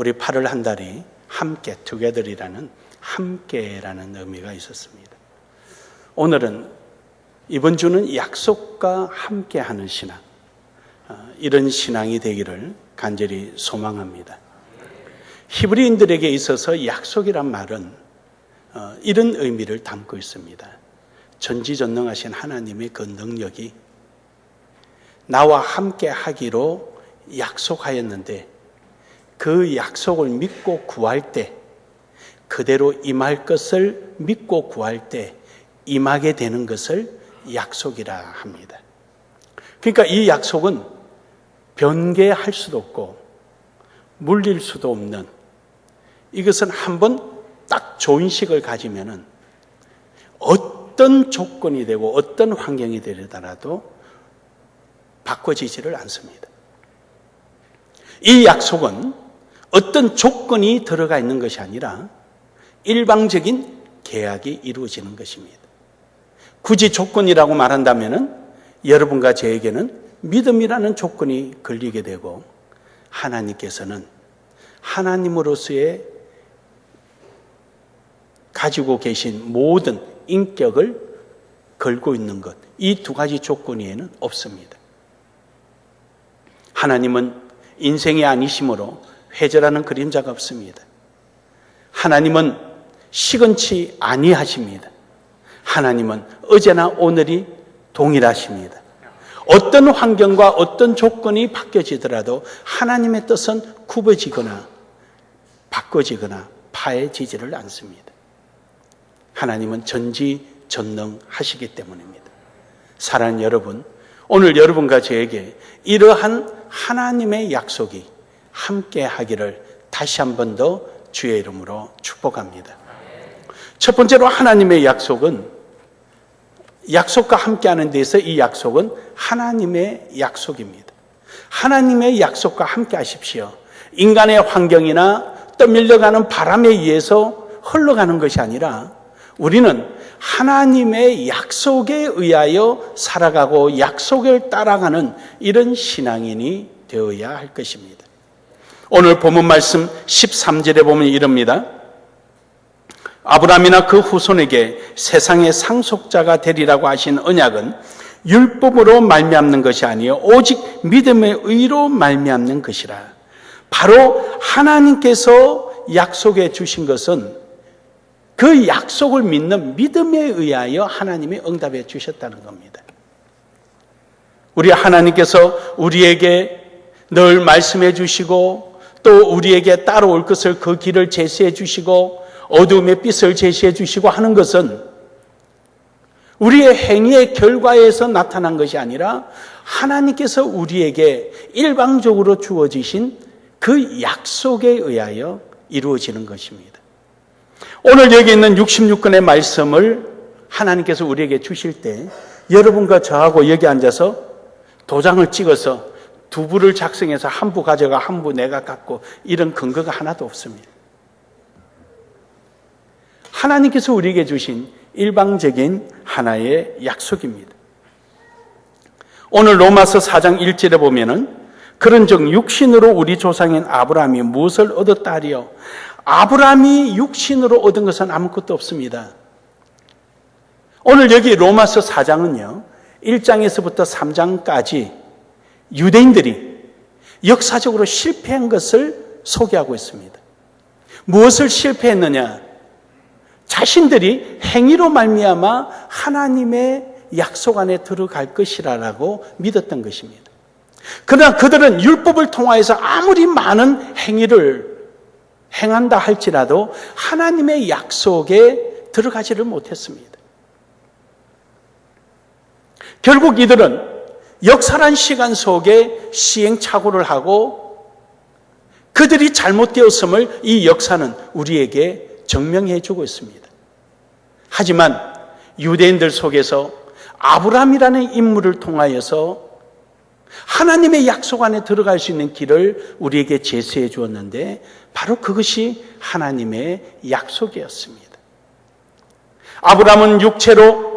우리 8월 한 달이 함께, together이라는 함께라는 의미가 있었습니다. 오늘은 이번 주는 약속과 함께하는 신앙, 이런 신앙이 되기를 간절히 소망합니다. 히브리인들에게 있어서 약속이란 말은 이런 의미를 담고 있습니다. 전지전능하신 하나님의 그 능력이 나와 함께 하기로 약속하였는데 그 약속을 믿고 구할 때, 그대로 임할 것을 믿고 구할 때 임하게 되는 것을 약속이라 합니다. 그러니까 이 약속은 변개할 수도 없고 물릴 수도 없는, 이것은 한번 딱 조인식을 가지면은 어떤 조건이 되고 어떤 환경이 되더라도 바꿔지지를 않습니다. 이 약속은 어떤 조건이 들어가 있는 것이 아니라 일방적인 계약이 이루어지는 것입니다. 굳이 조건이라고 말한다면은 여러분과 저에게는 믿음이라는 조건이 걸리게 되고, 하나님께서는 하나님으로서의 가지고 계신 모든 인격을 걸고 있는 것, 이 두 가지 조건 외에는 없습니다. 하나님은 인생이 아니심으로 회절하는 그림자가 없습니다. 하나님은 시건치 아니하십니다. 하나님은 어제나 오늘이 동일하십니다. 어떤 환경과 어떤 조건이 바뀌어지더라도 하나님의 뜻은 굽어지거나 바꿔지거나 파해지지를 않습니다. 하나님은 전지전능하시기 때문입니다. 사랑하는 여러분, 오늘 여러분과 저에게 이러한 하나님의 약속이 함께 하기를 다시 한 번 더 주의 이름으로 축복합니다. 첫 번째로 하나님의 약속은, 약속과 함께하는 데서 이 약속은 하나님의 약속입니다. 하나님의 약속과 함께 하십시오. 인간의 환경이나 떠밀려가는 바람에 의해서 흘러가는 것이 아니라 우리는 하나님의 약속에 의하여 살아가고 약속을 따라가는 이런 신앙인이 되어야 할 것입니다. 오늘 본문 말씀 13절에 보면 이럽니다. 아브라함이나 그 후손에게 세상의 상속자가 되리라고 하신 언약은 율법으로 말미암는 것이 아니요 오직 믿음의 의로 말미암는 것이라. 바로 하나님께서 약속해 주신 것은 그 약속을 믿는 믿음에 의하여 하나님이 응답해 주셨다는 겁니다. 우리 하나님께서 우리에게 늘 말씀해 주시고 또 우리에게 따라올 것을 그 길을 제시해 주시고 어두움의 빛을 제시해 주시고 하는 것은 우리의 행위의 결과에서 나타난 것이 아니라 하나님께서 우리에게 일방적으로 주어지신 그 약속에 의하여 이루어지는 것입니다. 오늘 여기 있는 66권의 말씀을 하나님께서 우리에게 주실 때 여러분과 저하고 여기 앉아서 도장을 찍어서 두 부를 작성해서 한 부 가져가 한 부 내가 갖고 이런 근거가 하나도 없습니다. 하나님께서 우리에게 주신 일방적인 하나의 약속입니다. 오늘 로마서 4장 1절에 보면은 그런즉 육신으로 우리 조상인 아브라함이 무엇을 얻었다 하리요? 아브라함이 육신으로 얻은 것은 아무것도 없습니다. 오늘 여기 로마서 4장은요 1장에서부터 3장까지 유대인들이 역사적으로 실패한 것을 소개하고 있습니다. 무엇을 실패했느냐? 자신들이 행위로 말미암아 하나님의 약속 안에 들어갈 것이라고 믿었던 것입니다. 그러나 그들은 율법을 통하여서 아무리 많은 행위를 행한다 할지라도 하나님의 약속에 들어가지를 못했습니다. 결국 이들은 역사란 시간 속에 시행착오를 하고 그들이 잘못되었음을 이 역사는 우리에게 증명해 주고 있습니다. 하지만 유대인들 속에서 아브라함이라는 인물을 통하여서 하나님의 약속 안에 들어갈 수 있는 길을 우리에게 제시해 주었는데 바로 그것이 하나님의 약속이었습니다. 아브라함은 육체로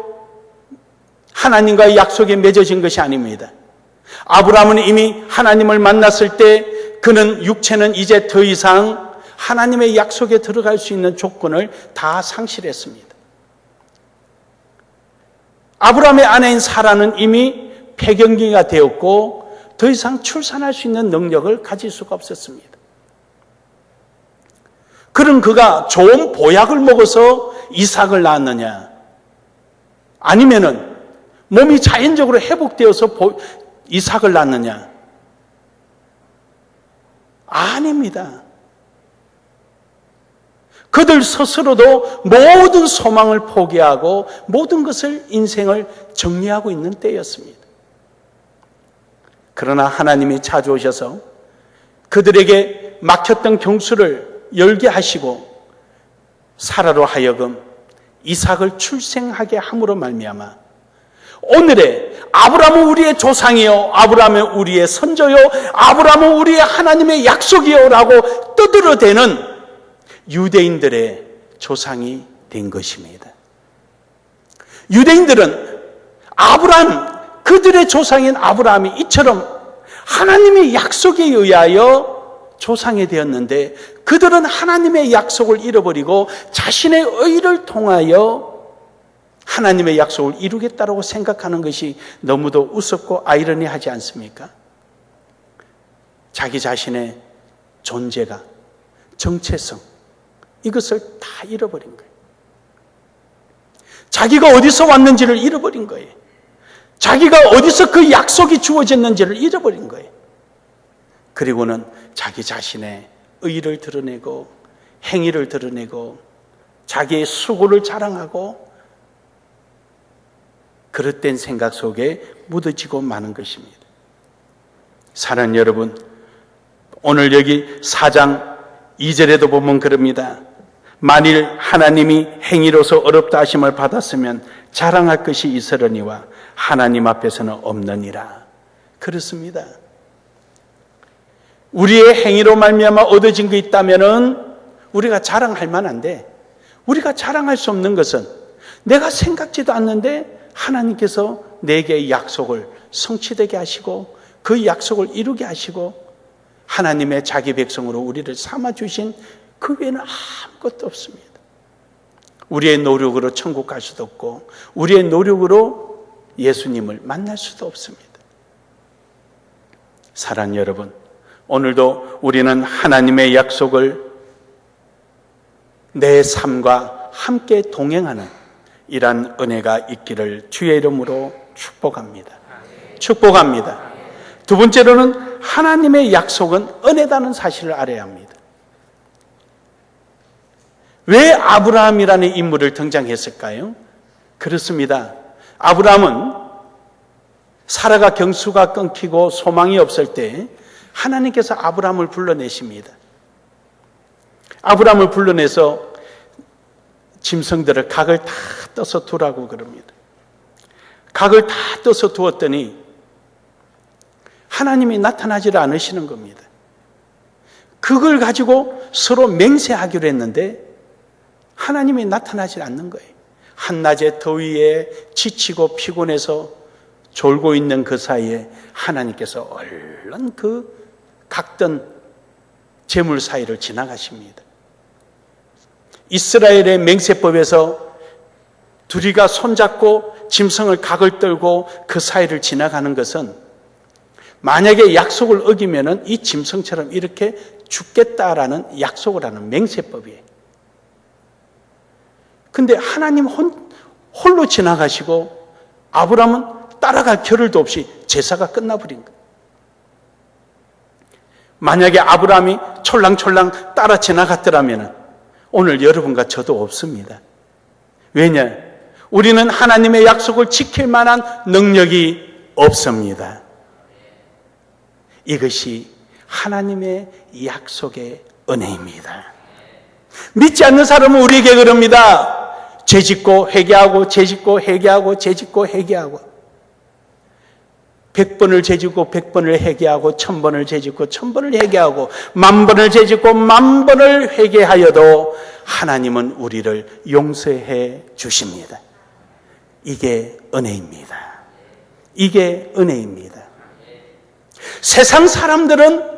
하나님과의 약속에 맺어진 것이 아닙니다. 아브라함은 이미 하나님을 만났을 때 그는 육체는 이제 더 이상 하나님의 약속에 들어갈 수 있는 조건을 다 상실했습니다. 아브라함의 아내인 사라는 이미 폐경기가 되었고 더 이상 출산할 수 있는 능력을 가질 수가 없었습니다. 그런 그가 좋은 보약을 먹어서 이삭을 낳았느냐? 아니면은 몸이 자연적으로 회복되어서 이삭을 낳느냐? 아닙니다. 그들 스스로도 모든 소망을 포기하고 모든 것을 인생을 정리하고 있는 때였습니다. 그러나 하나님이 찾아오셔서 그들에게 막혔던 경수를 열게 하시고 사라로 하여금 이삭을 출생하게 함으로 말미암아 오늘의 아브라함은 우리의 조상이요, 아브라함은 우리의 선조요, 아브라함은 우리의 하나님의 약속이요 라고 떠들어대는 유대인들의 조상이 된 것입니다. 유대인들은 아브라함, 그들의 조상인 아브라함이 이처럼 하나님의 약속에 의하여 조상이 되었는데 그들은 하나님의 약속을 잃어버리고 자신의 의를 통하여 하나님의 약속을 이루겠다고 생각하는 것이 너무도 우습고 아이러니하지 않습니까? 자기 자신의 존재가, 정체성, 이것을 다 잃어버린 거예요. 자기가 어디서 왔는지를 잃어버린 거예요. 자기가 어디서 그 약속이 주어졌는지를 잃어버린 거예요. 그리고는 자기 자신의 의를 드러내고 행위를 드러내고 자기의 수고를 자랑하고 그릇된 생각 속에 묻어지고 마는 것입니다. 사랑하는 여러분, 오늘 여기 4장 2절에도 보면 그럽니다. 만일 하나님이 행위로서 어렵다 하심을 받았으면 자랑할 것이 있으려니와 하나님 앞에서는 없느니라. 그렇습니다. 우리의 행위로 말미암아 얻어진 게 있다면은 우리가 자랑할 만한데 우리가 자랑할 수 없는 것은 내가 생각지도 않는데 하나님께서 내게 약속을 성취되게 하시고 그 약속을 이루게 하시고 하나님의 자기 백성으로 우리를 삼아주신 그 외에는 아무것도 없습니다. 우리의 노력으로 천국 갈 수도 없고 우리의 노력으로 예수님을 만날 수도 없습니다. 사랑하는 여러분, 오늘도 우리는 하나님의 약속을 내 삶과 함께 동행하는 이러한 은혜가 있기를 주의 이름으로 축복합니다. 축복합니다. 두 번째로는 하나님의 약속은 은혜다는 사실을 알아야 합니다. 왜 아브라함이라는 인물을 등장했을까요? 그렇습니다. 아브라함은 사라가 경수가 끊기고 소망이 없을 때 하나님께서 아브라함을 불러내십니다. 아브라함을 불러내서 짐승들을 각을 다 떠서 두라고 그럽니다. 각을 다 떠서 두었더니 하나님이 나타나지 않으시는 겁니다. 그걸 가지고 서로 맹세하기로 했는데 하나님이 나타나지 않는 거예요. 한낮의 더위에 지치고 피곤해서 졸고 있는 그 사이에 하나님께서 얼른 그 각던 제물 사이를 지나가십니다. 이스라엘의 맹세법에서 둘이가 손잡고 짐승을 각을 떨고 그 사이를 지나가는 것은 만약에 약속을 어기면은 이 짐승처럼 이렇게 죽겠다라는 약속을 하는 맹세법이에요. 근데 하나님 홀로 지나가시고 아브라함은 따라갈 겨를도 없이 제사가 끝나버린 거예요. 만약에 아브라함이 촐랑촐랑 따라 지나갔더라면 오늘 여러분과 저도 없습니다. 왜냐? 우리는 하나님의 약속을 지킬 만한 능력이 없습니다. 이것이 하나님의 약속의 은혜입니다. 믿지 않는 사람은 우리에게 그럽니다. 죄짓고 회개하고 죄짓고 회개하고 죄짓고 회개하고 100번을 죄짓고 100번을 회개하고 1000번을 죄짓고 1000번을 회개하고 10,000번을 죄짓고 10,000번을 회개하여도 하나님은 우리를 용서해 주십니다. 이게 은혜입니다. 이게 은혜입니다. 세상 사람들은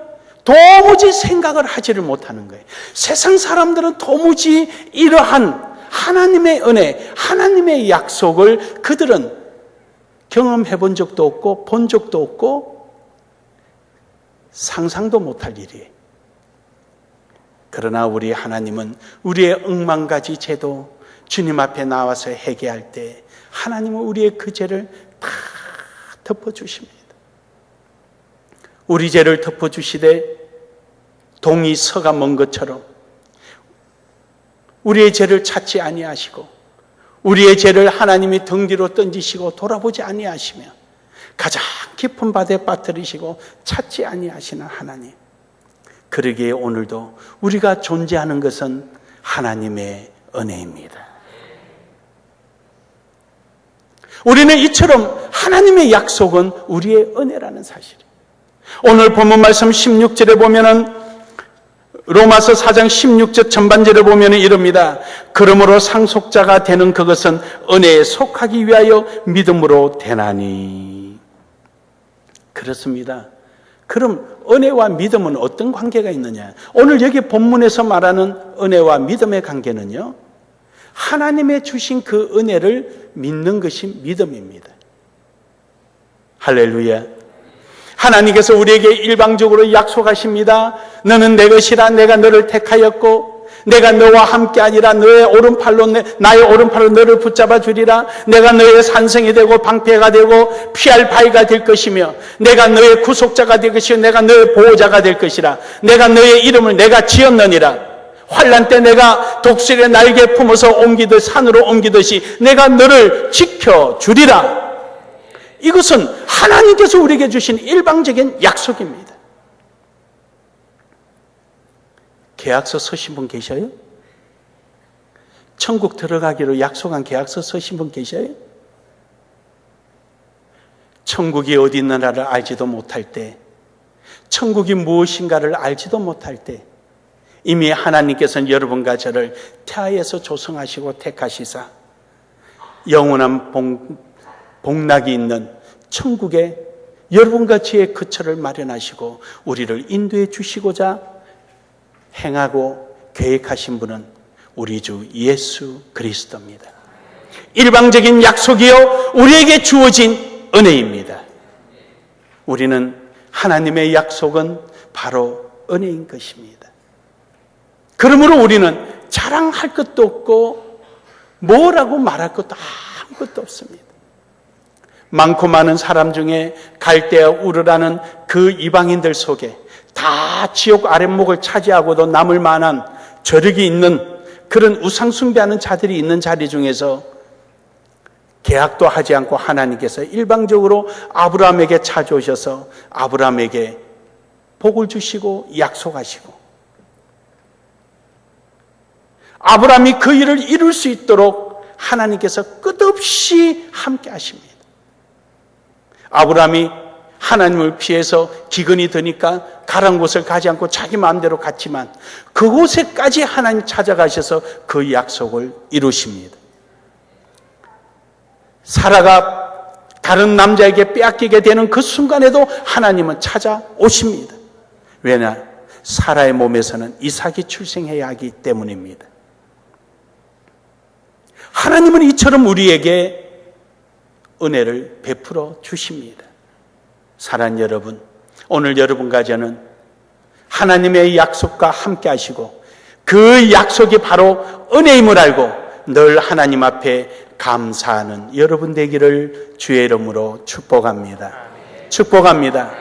도무지 생각을 하지를 못하는 거예요. 세상 사람들은 도무지 이러한 하나님의 은혜, 하나님의 약속을 그들은 경험해 본 적도 없고 본 적도 없고 상상도 못할 일이에요. 그러나 우리 하나님은 우리의 억만가지 죄도 주님 앞에 나와서 회개할 때 하나님은 우리의 그 죄를 다 덮어주십니다. 우리 죄를 덮어주시되 동이 서가 먼 것처럼 우리의 죄를 찾지 아니하시고 우리의 죄를 하나님이 등 뒤로 던지시고 돌아보지 아니하시며 가장 깊은 바다에 빠뜨리시고 찾지 아니하시는 하나님. 그러기에 오늘도 우리가 존재하는 것은 하나님의 은혜입니다. 우리는 이처럼 하나님의 약속은 우리의 은혜라는 사실이에요. 오늘 본문 말씀 16절에 보면은 로마서 4장 16절 전반절에 보면 이럽니다. 그러므로 상속자가 되는 그것은 은혜에 속하기 위하여 믿음으로 되나니. 그렇습니다. 그럼 은혜와 믿음은 어떤 관계가 있느냐? 오늘 여기 본문에서 말하는 은혜와 믿음의 관계는요, 하나님의 주신 그 은혜를 믿는 것이 믿음입니다. 할렐루야. 하나님께서 우리에게 일방적으로 약속하십니다. 너는 내 것이라. 내가 너를 택하였고 내가 너와 함께 아니라 나의 오른팔로 너를 붙잡아 주리라. 내가 너의 산성이 되고 방패가 되고 피할 바위가 될 것이며 내가 너의 구속자가 될 것이요 내가 너의 보호자가 될 것이라. 내가 너의 이름을 내가 지었느니라. 환난 때 내가 독수리의 날개 품어서 산으로 옮기듯이 내가 너를 지켜주리라. 이것은 하나님께서 우리에게 주신 일방적인 약속입니다. 계약서 쓰신 분 계셔요? 천국 들어가기로 약속한 계약서 쓰신 분 계셔요? 천국이 어디 있느냐를 알지도 못할 때, 천국이 무엇인가를 알지도 못할 때 이미 하나님께서는 여러분과 저를 태아에서 조성하시고 택하시사 영원한 복락이 있는 천국에 여러분과 저의 거처를 마련하시고 우리를 인도해 주시고자 행하고 계획하신 분은 우리 주 예수 그리스도입니다. 일방적인 약속이요 우리에게 주어진 은혜입니다. 우리는 하나님의 약속은 바로 은혜인 것입니다. 그러므로 우리는 자랑할 것도 없고 뭐라고 말할 것도 아무것도 없습니다. 많고 많은 사람 중에 갈대아 우르라는 그 이방인들 속에 다 지옥 아랫목을 차지하고도 남을 만한 저력이 있는 그런 우상숭배하는 자들이 있는 자리 중에서 계약도 하지 않고 하나님께서 일방적으로 아브라함에게 찾아오셔서 아브라함에게 복을 주시고 약속하시고 아브라함이 그 일을 이룰 수 있도록 하나님께서 끝없이 함께 하십니다. 아브라함이 하나님을 피해서 기근이 드니까 가라는 곳을 가지 않고 자기 마음대로 갔지만 그곳에까지 하나님 찾아가셔서 그 약속을 이루십니다. 사라가 다른 남자에게 빼앗기게 되는 그 순간에도 하나님은 찾아오십니다. 왜냐? 사라의 몸에서는 이삭이 출생해야 하기 때문입니다. 하나님은 이처럼 우리에게 은혜를 베풀어 주십니다. 사랑하는 여러분, 오늘 여러분과 저는 하나님의 약속과 함께 하시고 그 약속이 바로 은혜임을 알고 늘 하나님 앞에 감사하는 여러분 되기를 주의 이름으로 축복합니다. 축복합니다.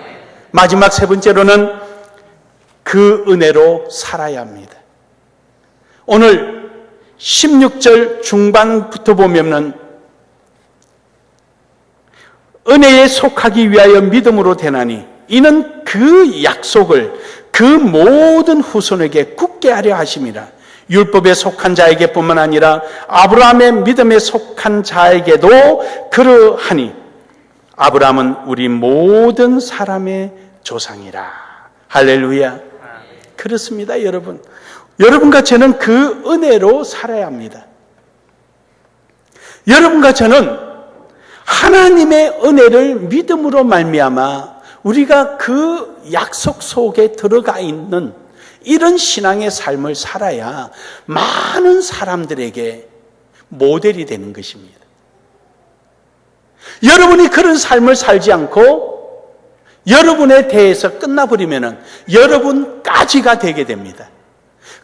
마지막 세 번째로는 그 은혜로 살아야 합니다. 오늘 16절 중반부터 보면은 은혜에 속하기 위하여 믿음으로 되나니 이는 그 약속을 그 모든 후손에게 굳게 하려 하심이라. 율법에 속한 자에게 뿐만 아니라 아브라함의 믿음에 속한 자에게도 그러하니 아브라함은 우리 모든 사람의 조상이라. 할렐루야. 그렇습니다, 여러분. 여러분과 저는 그 은혜로 살아야 합니다. 여러분과 저는 하나님의 은혜를 믿음으로 말미암아 우리가 그 약속 속에 들어가 있는 이런 신앙의 삶을 살아야 많은 사람들에게 모델이 되는 것입니다. 여러분이 그런 삶을 살지 않고 여러분에 대해서 끝나버리면 여러분까지가 되게 됩니다.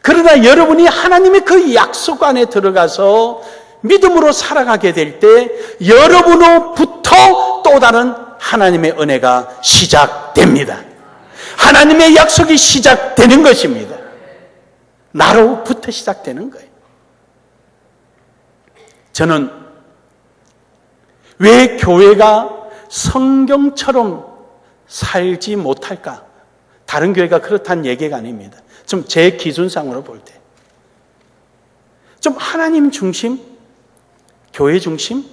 그러나 여러분이 하나님의 그 약속 안에 들어가서 믿음으로 살아가게 될 때 여러분으로부터 또 다른 하나님의 은혜가 시작됩니다. 하나님의 약속이 시작되는 것입니다. 나로부터 시작되는 거예요. 저는 왜 교회가 성경처럼 살지 못할까? 다른 교회가 그렇다는 얘기가 아닙니다. 좀 제 기준상으로 볼 때. 좀 하나님 중심, 교회 중심,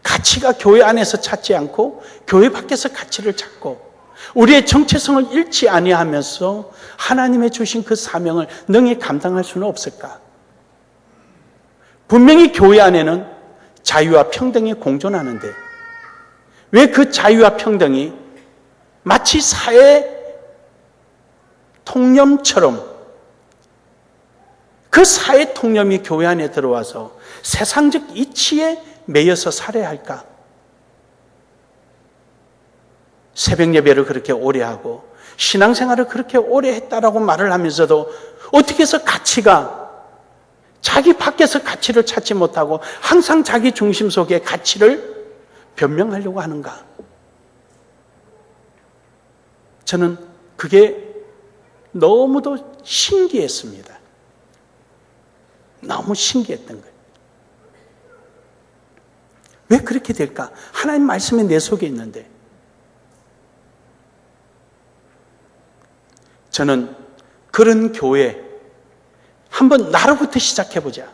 가치가 교회 안에서 찾지 않고 교회 밖에서 가치를 찾고 우리의 정체성을 잃지 아니하면서 하나님의 주신 그 사명을 능히 감당할 수는 없을까? 분명히 교회 안에는 자유와 평등이 공존하는데 왜 그 자유와 평등이 마치 사회 통념처럼 그 사회 통념이 교회 안에 들어와서 세상적 이치에 매여서 살아야 할까? 새벽 예배를 그렇게 오래 하고 신앙생활을 그렇게 오래 했다라고 말을 하면서도 어떻게 해서 가치가 자기 밖에서 가치를 찾지 못하고 항상 자기 중심 속에 가치를 변명하려고 하는가? 저는 그게 너무도 신기했습니다. 너무 신기했던 거예요. 왜 그렇게 될까? 하나님 말씀이 내 속에 있는데. 저는 그런 교회 한번 나로부터 시작해보자.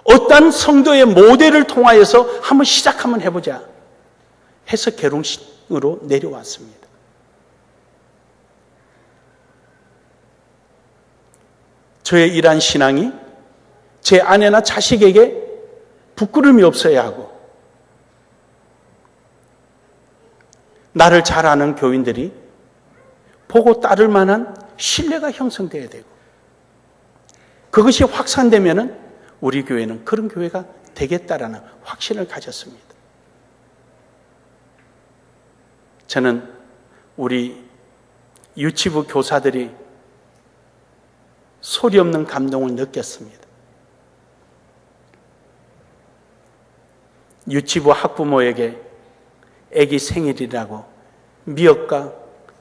어떤 성도의 모델을 통하여서 한번 시작 한번 해보자 해서 계룡으로 내려왔습니다. 저의 이러한 신앙이 제 아내나 자식에게 부끄러움이 없어야 하고 나를 잘 아는 교인들이 보고 따를 만한 신뢰가 형성되어야 되고 그것이 확산되면은 우리 교회는 그런 교회가 되겠다라는 확신을 가졌습니다. 저는 우리 유치부 교사들이 소리 없는 감동을 느꼈습니다. 유치부 학부모에게 아기 생일이라고 미역과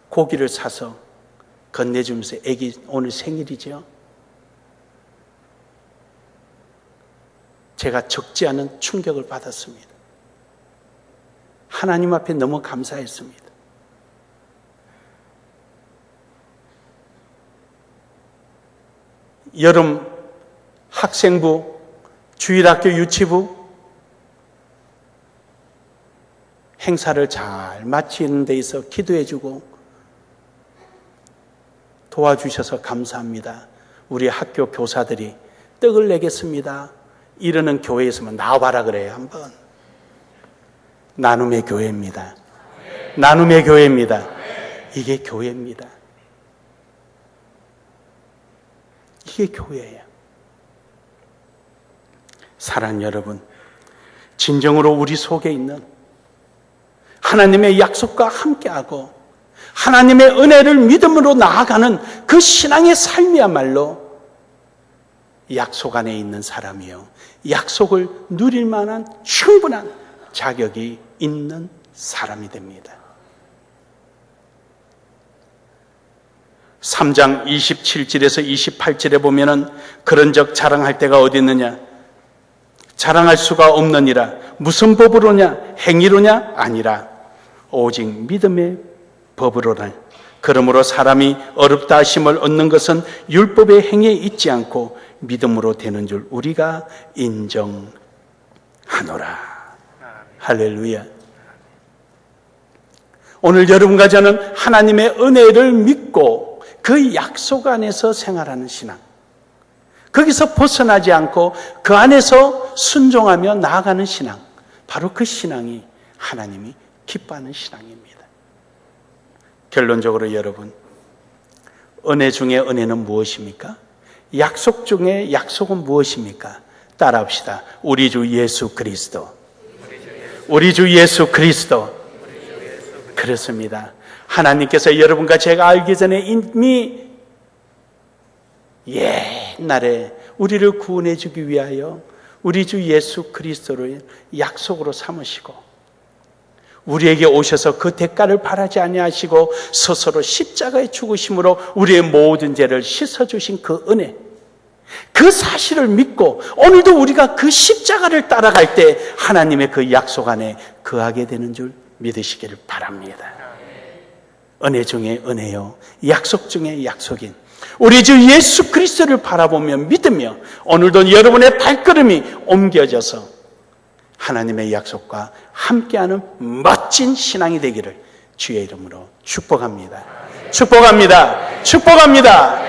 고기를 사서 건네주면서 아기 오늘 생일이죠. 제가 적지 않은 충격을 받았습니다. 하나님 앞에 너무 감사했습니다. 여름 학생부, 주일학교 유치부 행사를 잘 마치는 데 있어 기도해주고 도와주셔서 감사합니다. 우리 학교 교사들이 떡을 내겠습니다. 이러는 교회에서만 나와봐라 그래요. 한번. 나눔의 교회입니다. 나눔의 교회입니다. 이게 교회입니다. 이게 교회예요. 사랑하는 여러분, 진정으로 우리 속에 있는 하나님의 약속과 함께하고 하나님의 은혜를 믿음으로 나아가는 그 신앙의 삶이야말로 약속 안에 있는 사람이요, 약속을 누릴 만한 충분한 자격이 있는 사람이 됩니다. 3장 27절에서 28절에 보면은 그런적 자랑할 때가 어디 있느냐? 자랑할 수가 없느니라. 무슨 법으로냐? 행위로냐? 아니라 오직 믿음의 법으로라. 그러므로 사람이 어렵다 하심을 얻는 것은 율법의 행위에 있지 않고 믿음으로 되는 줄 우리가 인정하노라. 할렐루야. 오늘 여러분과 저는 하나님의 은혜를 믿고 그 약속 안에서 생활하는 신앙, 거기서 벗어나지 않고 그 안에서 순종하며 나아가는 신앙, 바로 그 신앙이 하나님이 기뻐하는 신앙입니다. 결론적으로 여러분, 은혜 중에 은혜는 무엇입니까? 약속 중에 약속은 무엇입니까? 따라합시다. 우리 주 예수 그리스도. 우리 주 예수 그리스도. 그렇습니다. 하나님께서 여러분과 제가 알기 전에 이미 옛날에 우리를 구원해 주기 위하여 우리 주 예수 그리스도를 약속으로 삼으시고 우리에게 오셔서 그 대가를 바라지 아니하시고 스스로 십자가에 죽으심으로 우리의 모든 죄를 씻어주신 그 은혜, 그 사실을 믿고 오늘도 우리가 그 십자가를 따라갈 때 하나님의 그 약속 안에 거하게 되는 줄 믿으시기를 바랍니다. 은혜 중에 은혜요, 약속 중에 약속인 우리 주 예수 그리스도를 바라보며 믿으며 오늘도 여러분의 발걸음이 옮겨져서 하나님의 약속과 함께하는 멋진 신앙이 되기를 주의 이름으로 축복합니다. 축복합니다. 축복합니다.